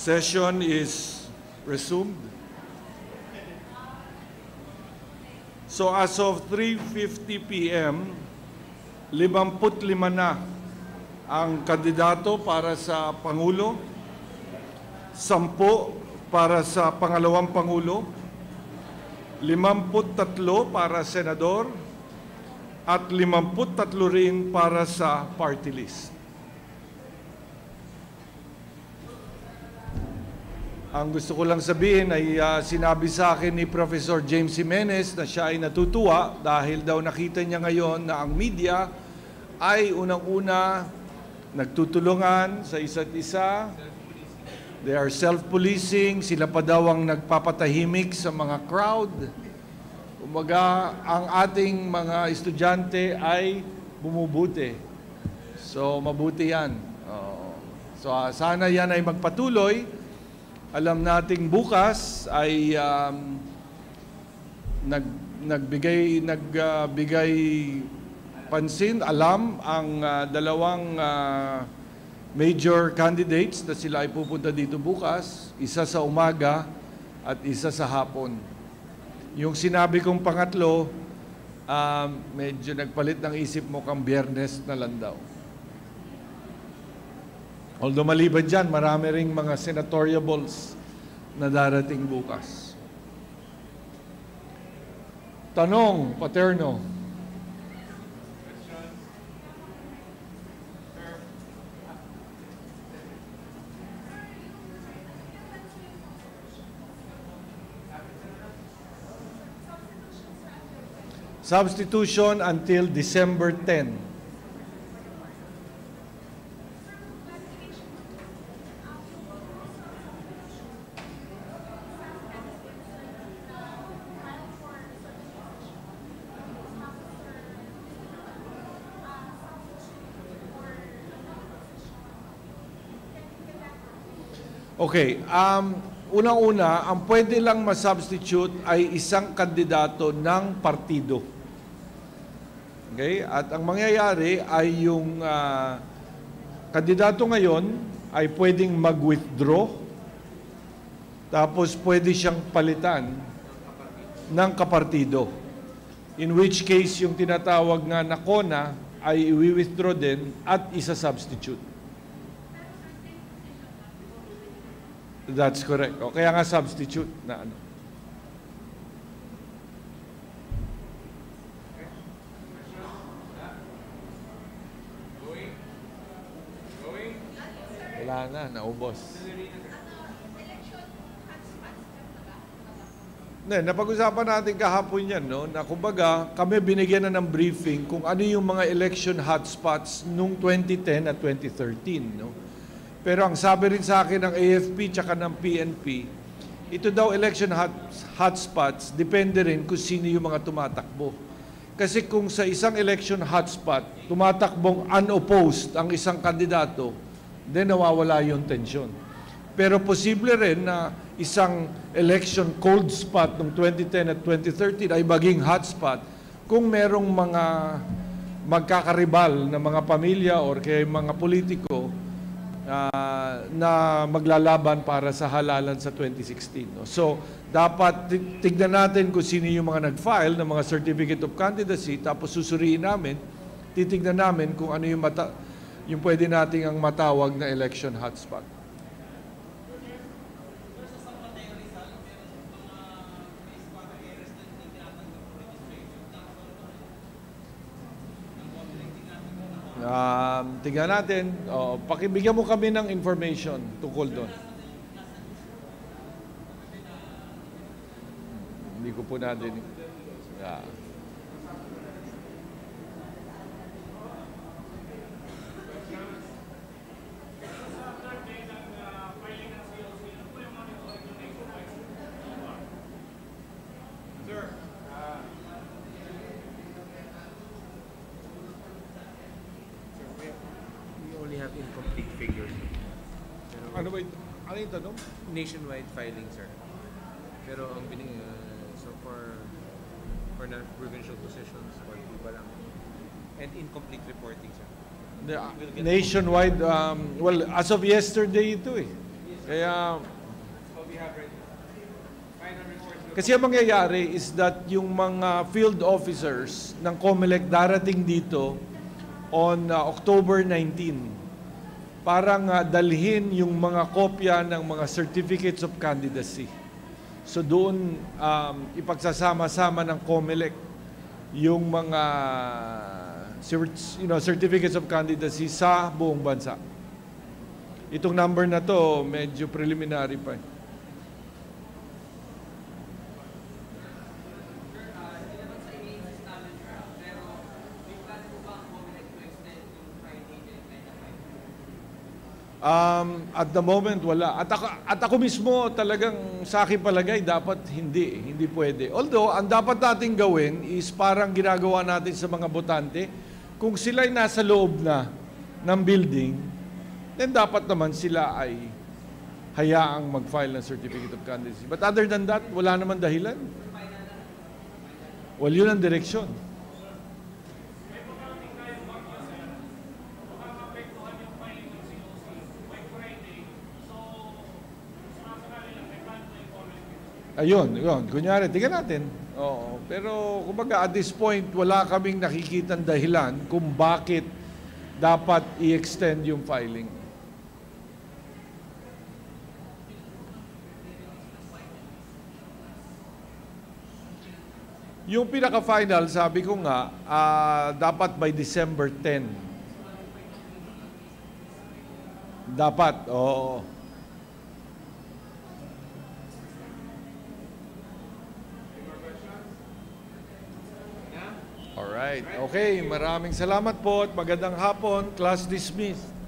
Session is resumed. So as of 3:50 p.m., 55 na ang kandidato para sa Pangulo, 10 para sa Pangalawang Pangulo, 53 para Senador, at 53 rin para sa party list. Ang gusto ko lang sabihin ay sinabi sa akin ni Professor James Jimenez na siya ay natutuwa dahil daw nakita niya ngayon na ang media ay unang-una nagtutulungan sa isa't isa. They are self-policing. Sila pa daw ang nagpapatahimik sa mga crowd. Umaga, ang ating mga estudyante ay bumubuti. So, mabuti yan. So, sana yan ay magpatuloy. Alam nating bukas ay nagbigay pansin, alam ang dalawang major candidates na sila ay pupunta dito bukas, isa sa umaga at isa sa hapon. Yung sinabi kong pangatlo, medyo nagpalit ng isip mo kang Biyernes na lang daw. Although maliban dyan, marami ring mga senatoriables na darating bukas. Tanong, Paterno. Substitution until December 10. Okay, unang-una, ang pwede lang masubstitute ay isang kandidato ng partido. Okay? At ang mangyayari ay yung kandidato ngayon ay pwedeng mag-withdraw, tapos pwede siyang palitan ng kapartido. In which case, yung tinatawag nga na CONA ay i-withdraw din at isa-substitute. That's correct. O kaya nga substitute na ano. Wala na, naubos. Napag-usapan natin kahapon yan, no? Na kumbaga, kami binigyan na ng briefing kung ano yung mga election hotspots nung 2010 at 2013, no? Pero ang sabi rin sa akin ng AFP tsaka ng PNP, ito daw election hotspots, depende rin kung sino yung mga tumatakbo. Kasi kung sa isang election hotspot, tumatakbong unopposed ang isang kandidato, then nawawala yung tensyon. Pero posible rin na isang election cold spot noong 2010 at 2013 ay maging hotspot kung merong mga magkakaribal na mga pamilya or kaya mga politiko na maglalaban para sa halalan sa 2016. No? So, dapat tignan natin kung sino yung mga nag-file ng mga Certificate of Candidacy, tapos susuriin namin, titignan namin kung ano yung pwede nating ang matawag na election hotspot. Tingnan natin. Pakibigyan mo kami ng information tungkol doon. Hindi ko po natin. Have incomplete figures. Pero, ano yung tanong? Nationwide filing, sir. Pero ang so for non-provincial positions, iba lang. And incomplete reporting, sir. Nationwide, well, as of yesterday ito eh. Kaya, What we have right now. Final reports. kasi ang mangyayari is that yung mga field officers ng COMELEC darating dito on October 19. Parang dalhin yung mga kopya ng mga certificates of candidacy. So doon ipagsasama-sama ng COMELEC yung mga certificates of candidacy sa buong bansa. Itong number na to medyo preliminary pa. At the moment, wala. At ako mismo talagang sa akin palagay, dapat hindi pwede. Although, ang dapat natin gawin is parang ginagawa natin sa mga botante, kung sila'y nasa loob na ng building, then dapat naman sila ay hayaang mag-file ng Certificate of Candidacy. But other than that, wala naman dahilan. Well, yun ang direksyon. Ayun. Kunyari, tingnan natin. Oo. Pero, kumbaga, at this point, wala kaming nakikitang dahilan kung bakit dapat i-extend yung filing. Yung pinaka-final, sabi ko nga, dapat by December 10. Dapat, oo. Alright. Okay, maraming salamat po at magandang hapon. Class dismissed.